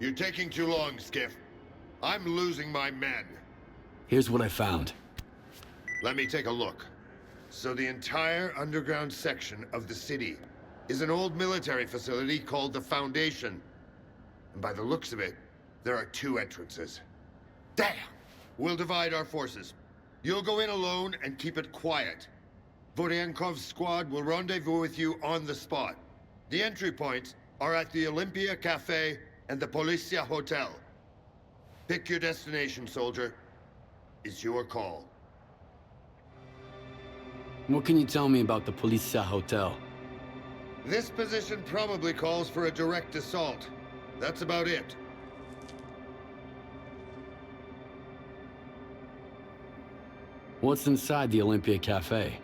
You're taking too long, Skiff. I'm losing my men. Here's what I found. Let me take a look. So the entire underground section of the city is an old military facility called the Foundation. And by the looks of it, there are 2 entrances. Damn! We'll divide our forces. You'll go in alone and keep it quiet. Vodiankov's squad will rendezvous with you on the spot. The entry points are at the Olympia Cafe and the Polissya Hotel. Pick your destination, soldier. It's your call. What can you tell me about the Polissya Hotel? This position probably calls for a direct assault. That's about it. What's inside the Olympia Cafe?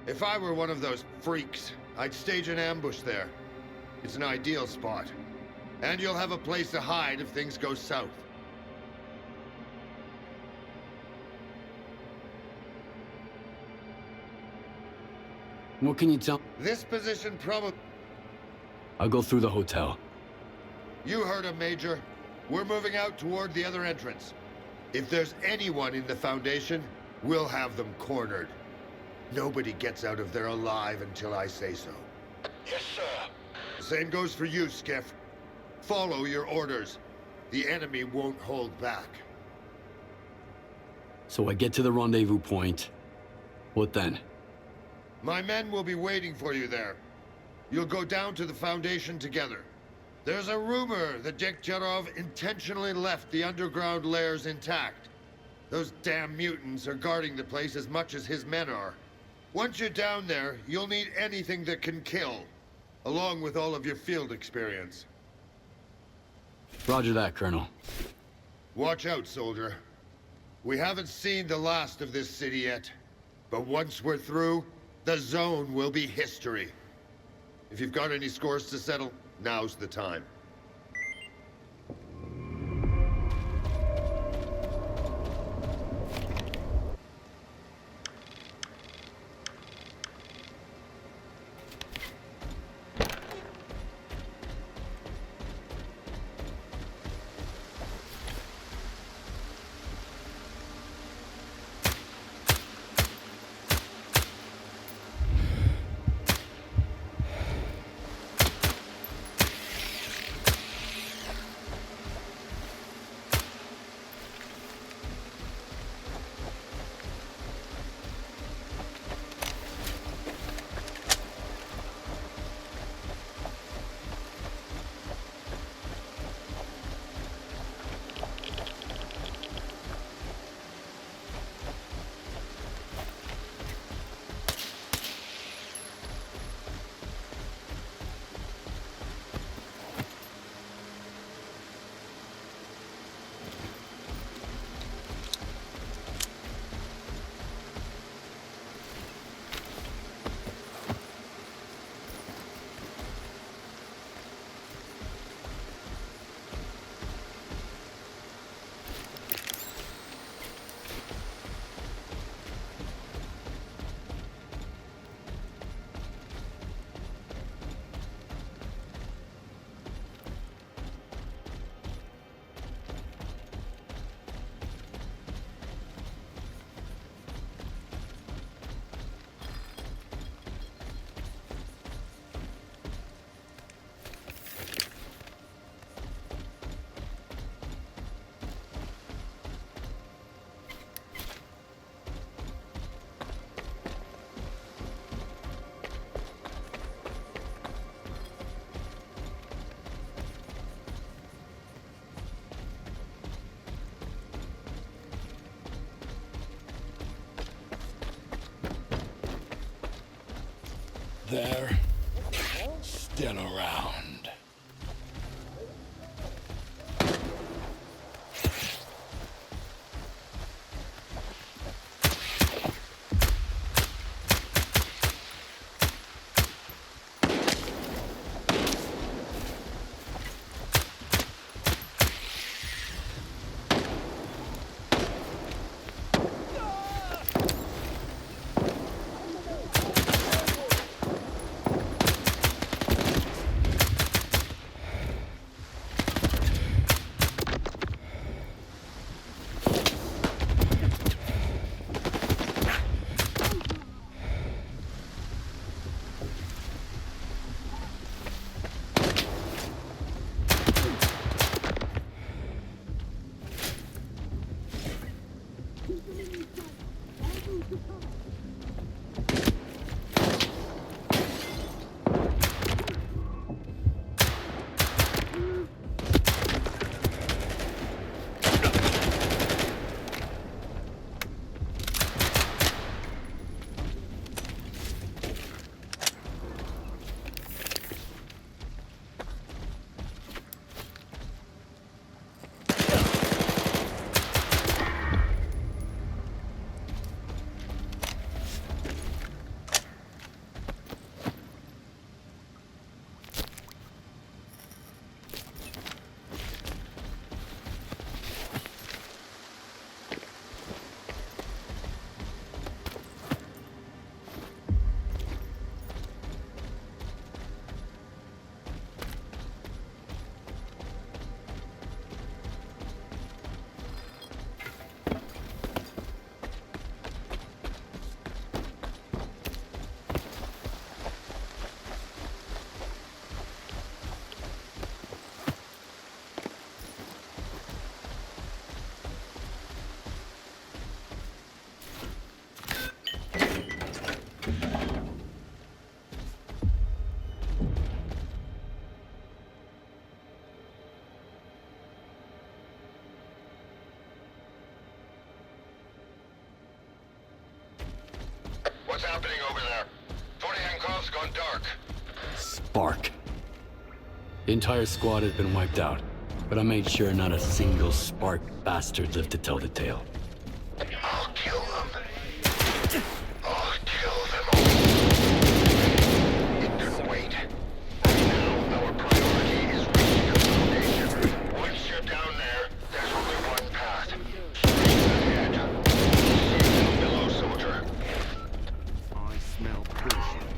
If I were one of those freaks, I'd stage an ambush there. It's an ideal spot. And you'll have a place to hide if things go south. What can you tell? This position probably... I'll go through the hotel. You heard him, Major. We're moving out toward the other entrance. If there's anyone in the Foundation, we'll have them cornered. Nobody gets out of there alive until I say so. Yes, sir. The same goes for you, Skiff. Follow your orders. The enemy won't hold back. So I get to the rendezvous point. What then? My men will be waiting for you there. You'll go down to the Foundation together. There's a rumor that Chernobyl intentionally left the underground lairs intact. Those damn mutants are guarding the place as much as his men are. Once you're down there, you'll need anything that can kill, along with all of your field experience. Roger that, Colonel. Watch out, soldier. We haven't seen the last of this city yet, but once we're through, the zone will be history. If you've got any scores to settle, now's the time. They're still around. dark. Spark. The entire squad has been wiped out, but I made sure not a single Spark bastard lived to tell the tale. I'll kill them. I'll kill them all. It can wait. Now our priority is reaching the foundation. Once you're down there, there's only one path. Straight ahead. See you below, soldier. I smell Kurshunov.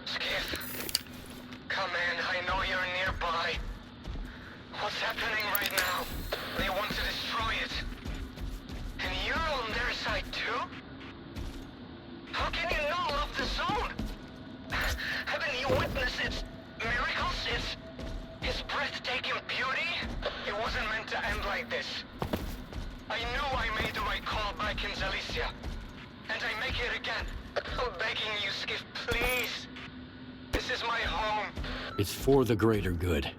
Skiff, come in. I know you're nearby. What's happening right now? They want to destroy it. And you're on their side too? How can you not love the zone? Haven't you witnessed its miracles? Its breathtaking beauty? It wasn't meant to end like this. I know I made the right call back in Zalicia. And I make it again. I'm begging you, Skiff, please. This is my home. It's for the greater good.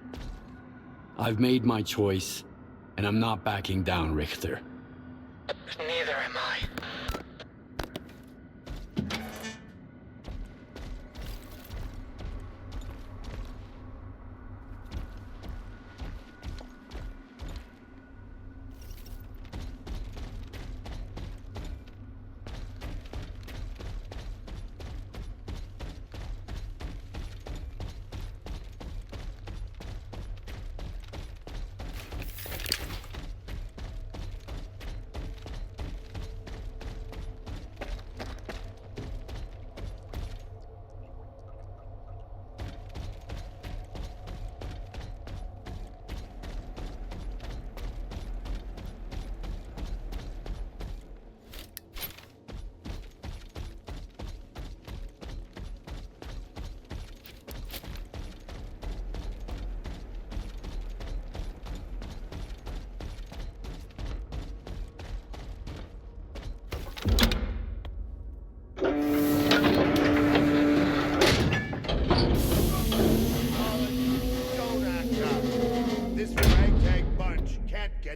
I've made my choice, and I'm not backing down, Richter. Neither am I.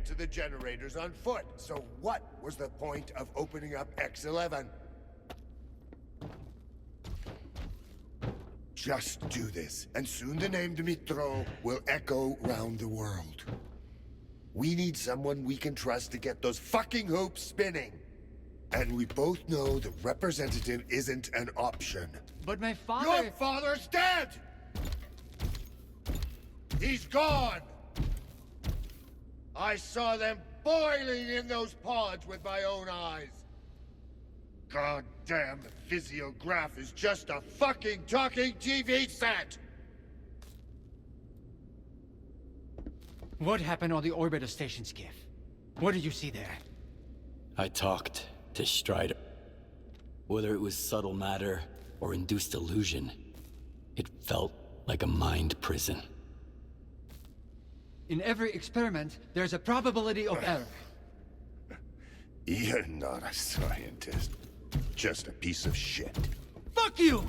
To the generators on foot. So what was the point of opening up X11? Just do this, and soon the name Dmitro will echo round the world. We need someone we can trust to get those fucking hoops spinning. And we both know the representative isn't an option. But my father... Your father's dead! He's gone! I saw them boiling in those pods with my own eyes. God damn, the physiograph is just a fucking talking TV set! What happened on the orbiter station, Skiff? What did you see there? I talked to Strider. Whether it was subtle matter or induced illusion, it felt like a mind prison. In every experiment, there's a probability of error. You're not a scientist. Just a piece of shit. Fuck you!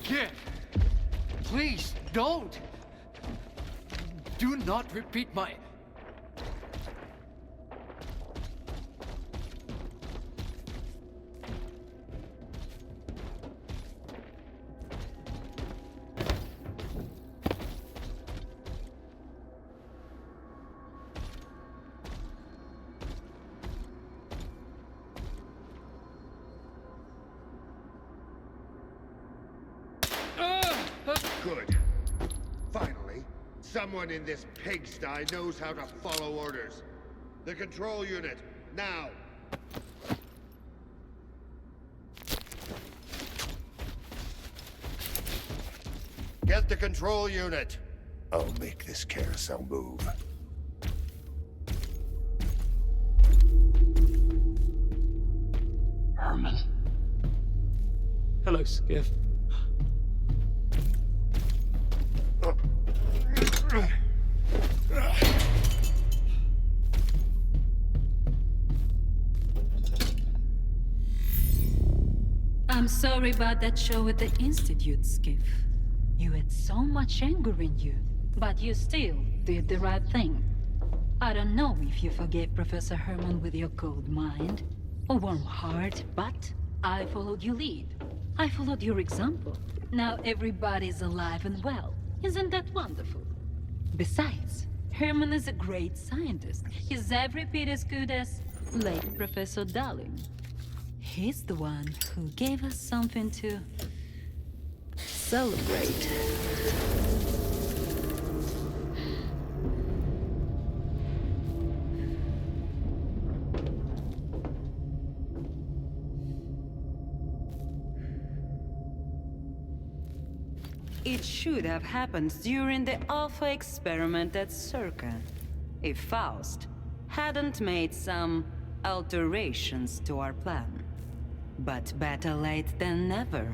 Skip! Please, don't! Do not repeat my... Good. Finally, someone in this pigsty knows how to follow orders. The control unit, now! Get the control unit! I'll make this carousel move. Herman? Hello, Skiff. I'm sorry about that show at the Institute, Skiff. You had so much anger in you, but you still did the right thing. I don't know if you forgave Professor Herman with your cold mind, or warm heart, but I followed your lead. I followed your example. Now everybody's alive and well. Isn't that wonderful? Besides, Herman is a great scientist. He's every bit as good as late Professor Dalin. He's the one who gave us something to celebrate. It should have happened during the Alpha experiment at S.T.A.L.K.E.R. If Faust hadn't made some alterations to our plan. But better late than never.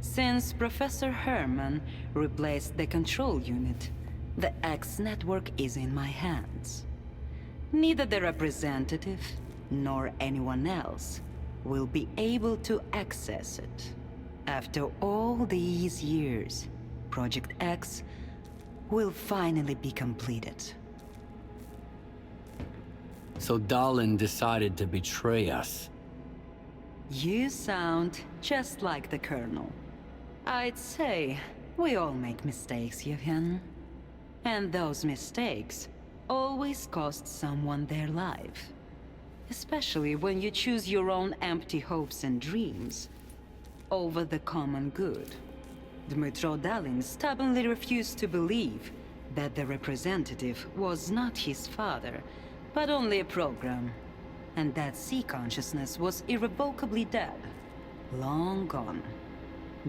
Since Professor Herman replaced the control unit, the X network is in my hands. Neither the representative nor anyone else will be able to access it. After all these years, Project X will finally be completed. So Dalin decided to betray us. You sound just like the Colonel. I'd say we all make mistakes, Yevhen. And those mistakes always cost someone their life. Especially when you choose your own empty hopes and dreams over the common good. Dmytro Dalin stubbornly refused to believe that the representative was not his father, but only a program, and that sea consciousness was irrevocably dead, long gone.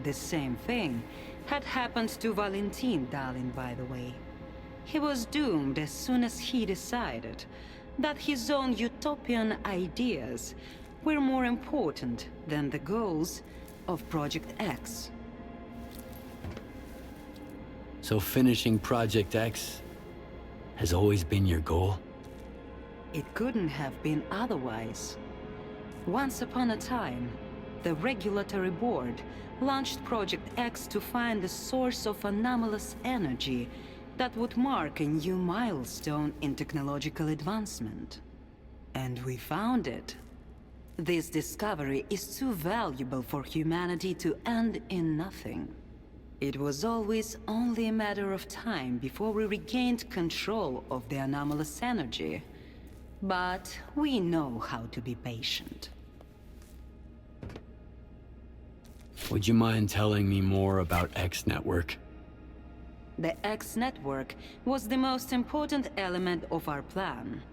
The same thing had happened to Valentin Dalin, by the way. He was doomed as soon as he decided that his own utopian ideas were more important than the goals of Project X. So finishing Project X has always been your goal? It couldn't have been otherwise. Once upon a time, the Regulatory Board launched Project X to find the source of anomalous energy that would mark a new milestone in technological advancement. And we found it. This discovery is too valuable for humanity to end in nothing. It was always only a matter of time before we regained control of the anomalous energy. But we know how to be patient. Would you mind telling me more about X Network? The X Network was the most important element of our plan.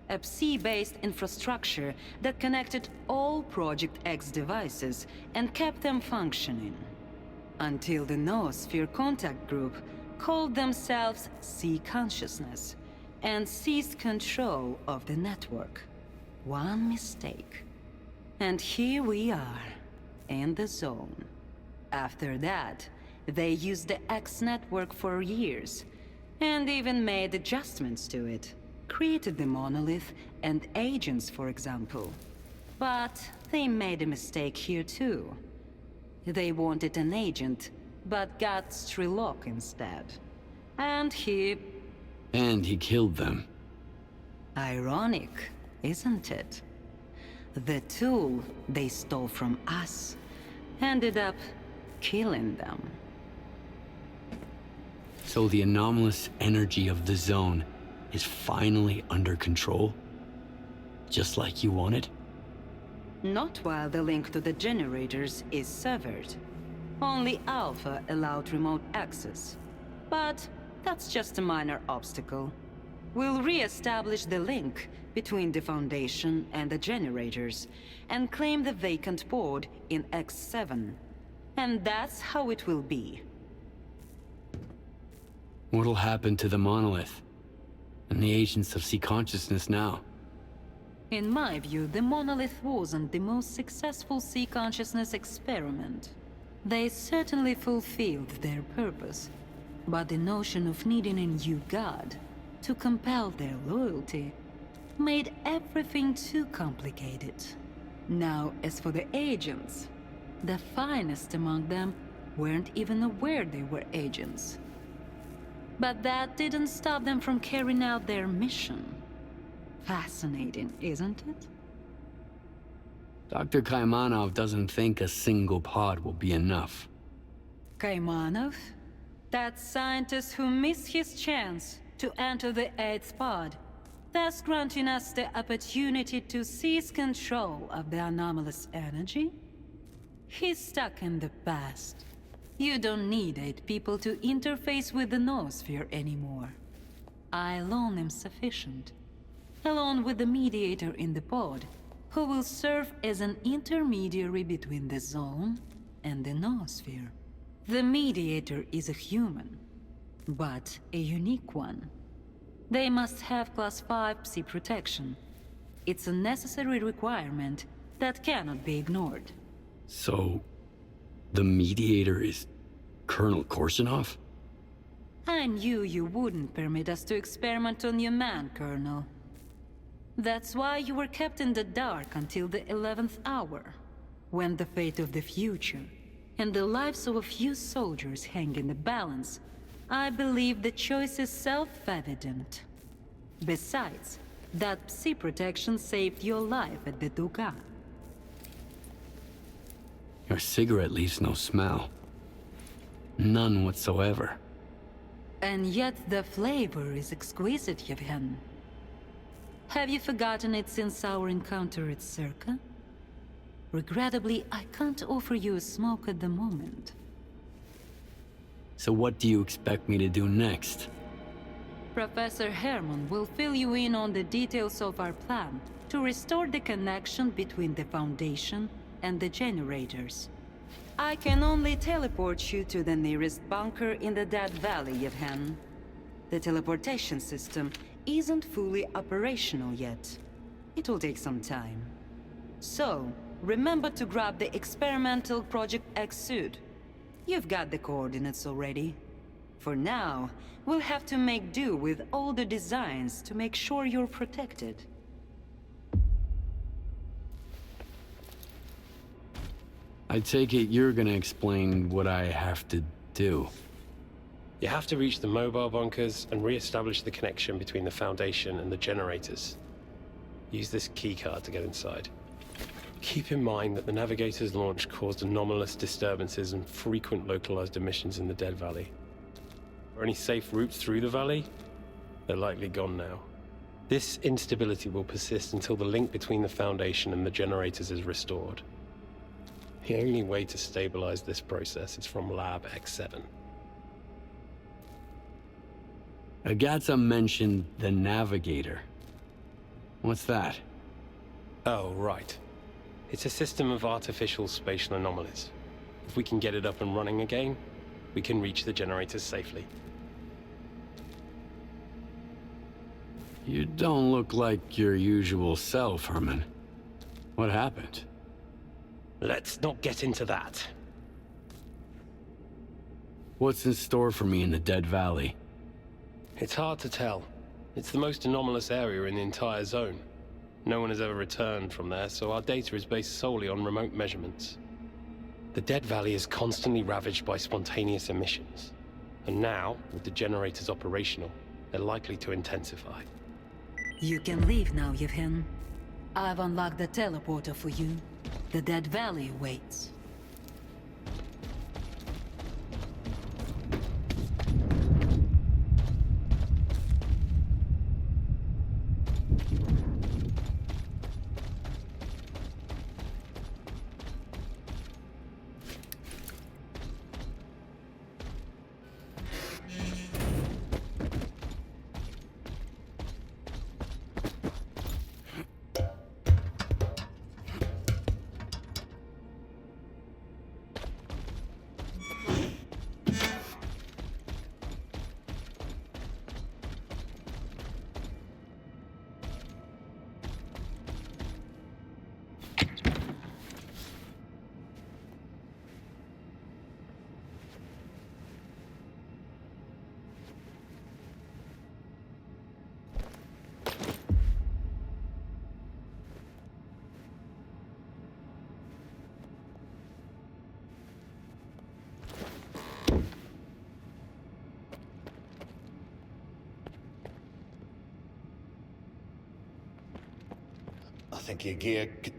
A Psi-based infrastructure that connected all Project X devices and kept them functioning. Until the Noosphere Contact Group called themselves Sea Consciousness and seized control of the network. One mistake. And here we are, in the zone. After that, they used the X network for years, and even made adjustments to it. Created the monolith and agents, for example. But they made a mistake here too. They wanted an agent, but got S.T.A.L.K.E.R instead. And he killed them. Ironic, isn't it? The tool they stole from us ended up killing them. So the anomalous energy of the zone is finally under control? Just like you wanted? Not while the link to the generators is severed. Only Alpha allowed remote access. But that's just a minor obstacle. We'll re-establish the link between the Foundation and the generators, and claim the vacant board in X7. And that's how it will be. What'll happen to the monolith? And the agents of C-consciousness now? In my view, the monolith wasn't the most successful C-consciousness experiment. They certainly fulfilled their purpose, but the notion of needing a new god to compel their loyalty made everything too complicated. Now, as for the agents, the finest among them weren't even aware they were agents. But that didn't stop them from carrying out their mission. Fascinating, isn't it? Dr. Kaimanov doesn't think a single pod will be enough. Kaimanov? That scientist who missed his chance to enter the 8th pod, thus granting us the opportunity to seize control of the anomalous energy? He's stuck in the past. You don't need 8 people to interface with the noosphere anymore. I alone am sufficient. Along with the mediator in the pod, who will serve as an intermediary between the zone and the noosphere. The mediator is a human, but a unique one. They must have Class 5 Psi protection. It's a necessary requirement that cannot be ignored. So, the mediator is Colonel Korshunov? I knew you wouldn't permit us to experiment on your man, Colonel. That's why you were kept in the dark until the 11th hour, when the fate of the future and the lives of a few soldiers hang in the balance. I believe the choice is self-evident. Besides, that Psi protection saved your life at the Duga. Your cigarette leaves no smell. None whatsoever. And yet the flavor is exquisite, Yevhen. Have you forgotten it since our encounter at S.T.A.L.K.E.R? Regrettably, I can't offer you a smoke at the moment. So what do you expect me to do next? Professor Herman will fill you in on the details of our plan to restore the connection between the Foundation and the generators. I can only teleport you to the nearest bunker in the Dead Valley, Yevhen. The teleportation system isn't fully operational yet. It'll take some time. So, remember to grab the experimental Project X suit. You've got the coordinates already. For now, we'll have to make do with older designs to make sure you're protected. I take it you're gonna explain what I have to do. You have to reach the mobile bunkers and re-establish the connection between the Foundation and the generators. Use this keycard to get inside. Keep in mind that the Navigator's launch caused anomalous disturbances and frequent localized emissions in the Dead Valley. Are any safe routes through the valley? They're likely gone now. This instability will persist until the link between the Foundation and the generators is restored. The only way to stabilize this process is from Lab X7. Agatha mentioned the Navigator. What's that? Oh, right. It's a system of artificial spatial anomalies. If we can get it up and running again, we can reach the generators safely. You don't look like your usual self, Herman. What happened? Let's not get into that. What's in store for me in the Dead Valley? It's hard to tell. It's the most anomalous area in the entire zone. No one has ever returned from there, so our data is based solely on remote measurements. The Dead Valley is constantly ravaged by spontaneous emissions. And now, with the generators operational, they're likely to intensify. You can leave now, Yevhen. I've unlocked the teleporter for you. The Dead Valley waits. I think your gear could...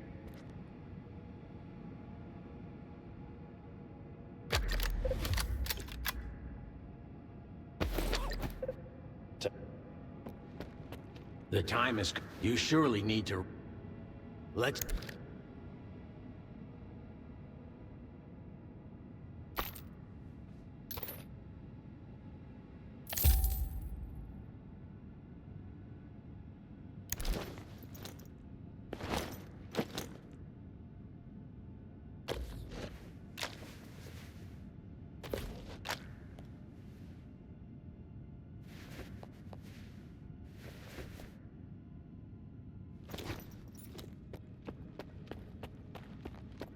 The time is... You surely need to... Let's...